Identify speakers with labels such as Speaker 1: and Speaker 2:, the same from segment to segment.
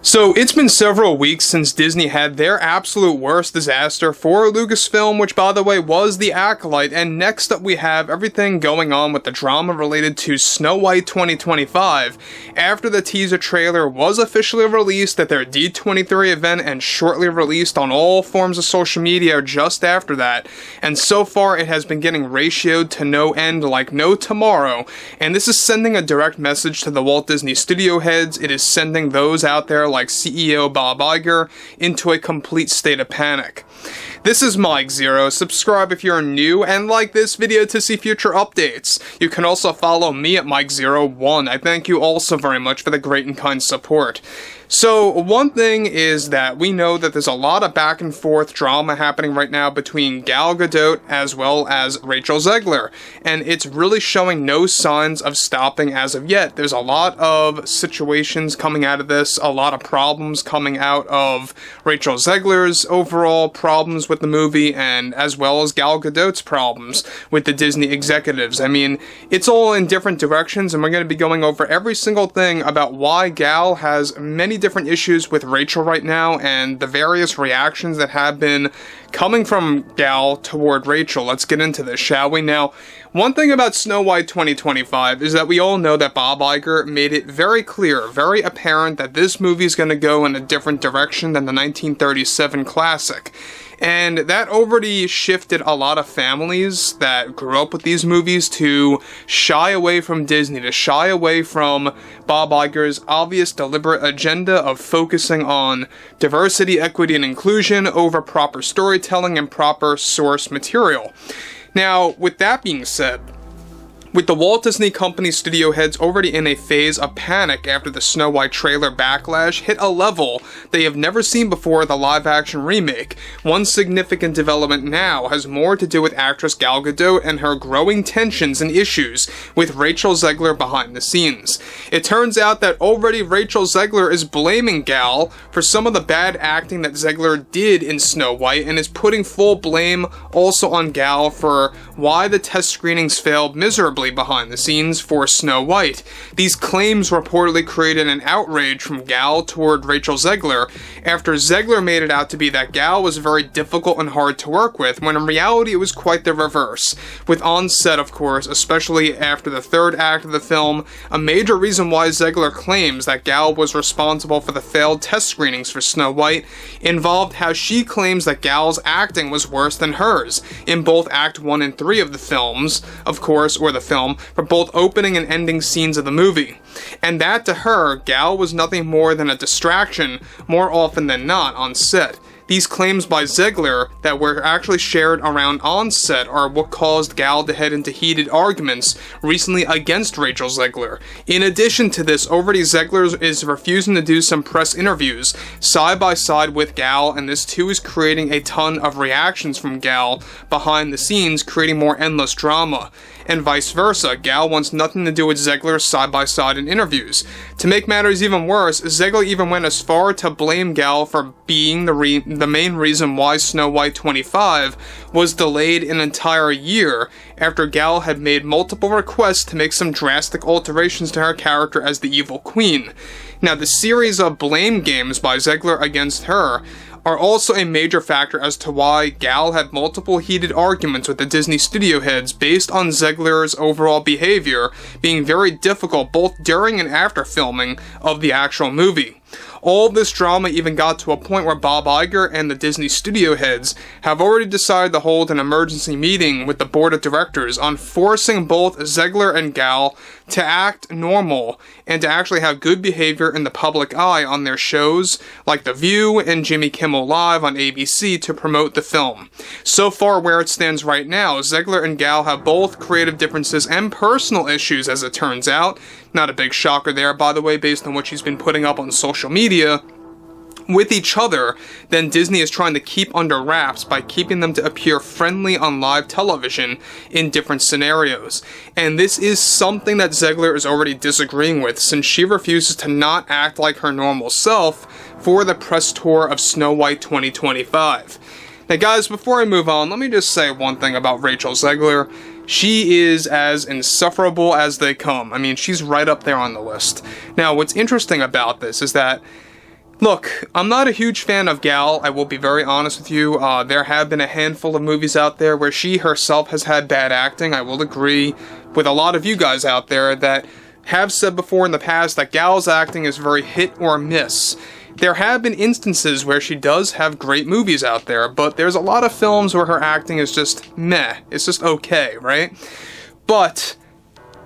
Speaker 1: So, it's been several weeks since Disney had their absolute worst disaster for Lucasfilm, which by the way was The Acolyte, and next up we have everything going on with the drama related to Snow White 2025, after the teaser trailer was officially released at their D23 event and shortly released on all forms of social media just after that, and so far it has been getting ratioed to no end like no tomorrow, and this is sending a direct message to the Walt Disney Studio heads. It is sending those out there like CEO Bob Iger into a complete state of panic. This is Mike Zero. Subscribe if you're new and like this video to see future updates. You can also follow me at Mike01. I thank you all so very much for the great and kind support. So, one thing is that we know that there's a lot of back and forth drama happening right now between Gal Gadot as well as Rachel Zegler, and it's really showing no signs of stopping as of yet. There's a lot of situations coming out of this, a lot of problems coming out of Rachel Zegler's overall problems with the movie, and as well as Gal Gadot's problems with the Disney executives. I mean, it's all in different directions, and we're going to be going over every single thing about why Gal has many different issues with Rachel right now and the various reactions that have been coming from Gal toward Rachel. Let's get into this, shall we? Now, one thing about Snow White 2025 is that we all know that Bob Iger made it very clear, very apparent that this movie is going to go in a different direction than the 1937 classic. And that already shifted a lot of families that grew up with these movies to shy away from Disney, to shy away from Bob Iger's obvious deliberate agenda of focusing on diversity, equity, and inclusion over proper storytelling and proper source material. Now, with that being said, with the Walt Disney Company studio heads already in a phase of panic after the Snow White trailer Backlash hit a level they have never seen before the live-action remake, one significant development now has more to do with actress Gal Gadot and her growing tensions and issues with Rachel Zegler behind the scenes. It turns out that already Rachel Zegler is blaming Gal for some of the bad acting that Zegler did in Snow White and is putting full blame also on Gal for why the test screenings failed miserably behind the scenes for Snow White. These claims reportedly created an outrage from Gal toward Rachel Zegler after Zegler made it out to be that Gal was very difficult and hard to work with, when in reality it was quite the reverse. With on set, of course, especially after the third act of the film, a major reason why Zegler claims that Gal was responsible for the failed test screenings for Snow White involved how she claims that Gal's acting was worse than hers in both Act 1 and 3 of the films, of course, or the film, for both opening and ending scenes of the movie. And that to her, Gal was nothing more than a distraction more often than not on set. These claims by Zegler that were actually shared around on set are what caused Gal to head into heated arguments recently against Rachel Zegler. In addition to this, already Zegler is refusing to do some press interviews side by side with Gal, and this too is creating a ton of reactions from Gal behind the scenes, creating more endless drama. And vice versa, Gal wants nothing to do with Zegler side by side in interviews. To make matters even worse, Zegler even went as far to blame Gal for being the main reason why Snow White 25 was delayed an entire year after Gal had made multiple requests to make some drastic alterations to her character as the evil queen. Now, the series of blame games by Zegler against her are also a major factor as to why Gal had multiple heated arguments with the Disney studio heads based on Zegler's overall behavior being very difficult both during and after filming of the actual movie. All this drama even got to a point where Bob Iger and the Disney studio heads have already decided to hold an emergency meeting with the board of directors on forcing both Zegler and Gal to act normal and to actually have good behavior in the public eye on their shows like The View and Jimmy Kimmel Live on ABC to promote the film. So far, where it stands right now, Zegler and Gal have both creative differences and personal issues, as it turns out. Not a big shocker there, by the way, based on what she's been putting up on social media with each other, then Disney is trying to keep under wraps by keeping them to appear friendly on live television in different scenarios. And this is something that Zegler is already disagreeing with, since she refuses to not act like her normal self for the press tour of Snow White 2025. Now guys, before I move on, let me just say one thing about Rachel Zegler. She is as insufferable as they come. I mean, she's right up there on the list. Now, what's interesting about this is that Look, I'm not a huge fan of Gal, I will be very honest with you. There have been a handful of movies out there where she herself has had bad acting. I will agree with a lot of you guys out there that have said before in the past that Gal's acting is very hit or miss. There have been instances where she does have great movies out there, but there's a lot of films where her acting is just meh. It's just okay, right? But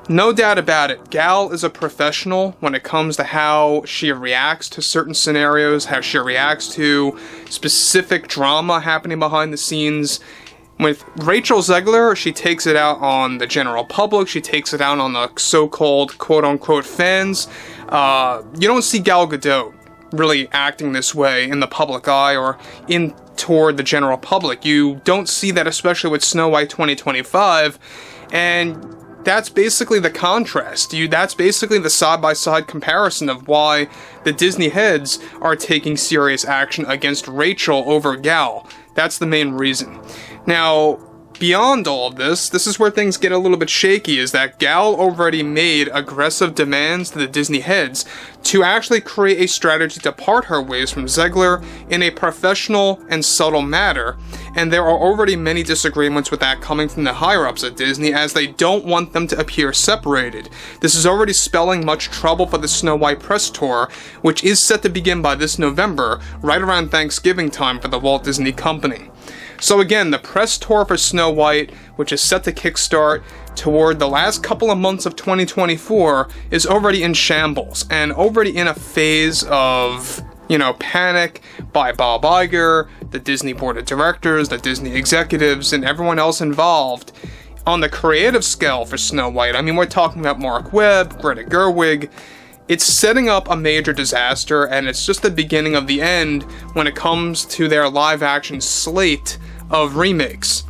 Speaker 1: no doubt about it, Gal is a professional when it comes to how she reacts to certain scenarios, how she reacts to specific drama happening behind the scenes. With Rachel Zegler, she takes it out on the general public, she takes it out on the so-called quote-unquote fans. You don't see Gal Gadot really acting this way in the public eye or in toward the general public. You don't see that, especially with Snow White 2025, and that's basically the contrast. That's basically the side-by-side comparison of why the Disney heads are taking serious action against Rachel over Gal. That's the main reason. Now, beyond all of this is where things get a little bit shaky, is that Gal already made aggressive demands to the Disney heads to actually create a strategy to part her ways from Zegler in a professional and subtle manner, and there are already many disagreements with that coming from the higher-ups at Disney, as they don't want them to appear separated. This is already spelling much trouble for the Snow White press tour, which is set to begin by this November, right around Thanksgiving time for the Walt Disney Company. So again, the press tour for Snow White, which is set to kickstart toward the last couple of months of 2024, is already in shambles, and already in a phase of, panic by Bob Iger, the Disney board of directors, the Disney executives, and everyone else involved on the creative scale for Snow White. I mean, we're talking about Mark Webb, Greta Gerwig. It's setting up a major disaster, and it's just the beginning of the end when it comes to their live-action slate of remakes.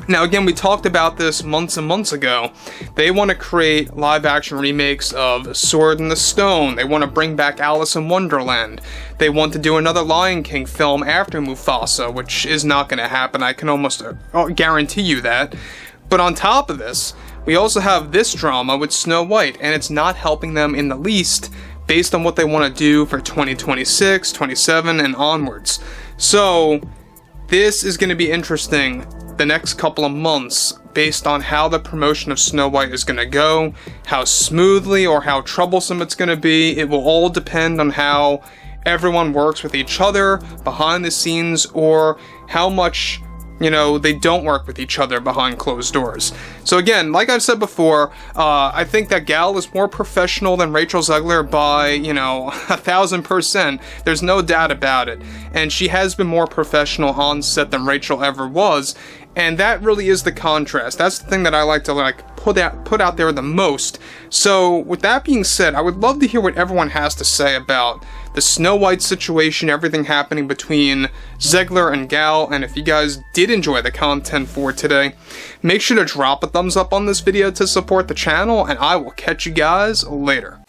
Speaker 1: Now again, we talked about this months and months ago. They want to create live-action remakes of Sword in the Stone. They want to bring back Alice in Wonderland. They want to do another Lion King film after Mufasa, which is not going to happen. I can almost guarantee you that. But on top of this, we also have this drama with Snow White, and it's not helping them in the least based on what they want to do for 2026, 27, and onwards. So this is going to be interesting the next couple of months based on how the promotion of Snow White is going to go, how smoothly or how troublesome it's going to be. It will all depend on how everyone works with each other behind the scenes, or how much they don't work with each other behind closed doors. So again, like I've said before, I think that Gal is more professional than Rachel Zegler by, 1,000%. There's no doubt about it. And she has been more professional on set than Rachel ever was. And that really is the contrast. That's the thing that I like to put out there the most. So with that being said, I would love to hear what everyone has to say about the Snow White situation, everything happening between Zegler and Gal. And if you guys did enjoy the content for today, make sure to drop a thumbs up on this video to support the channel, and I will catch you guys later.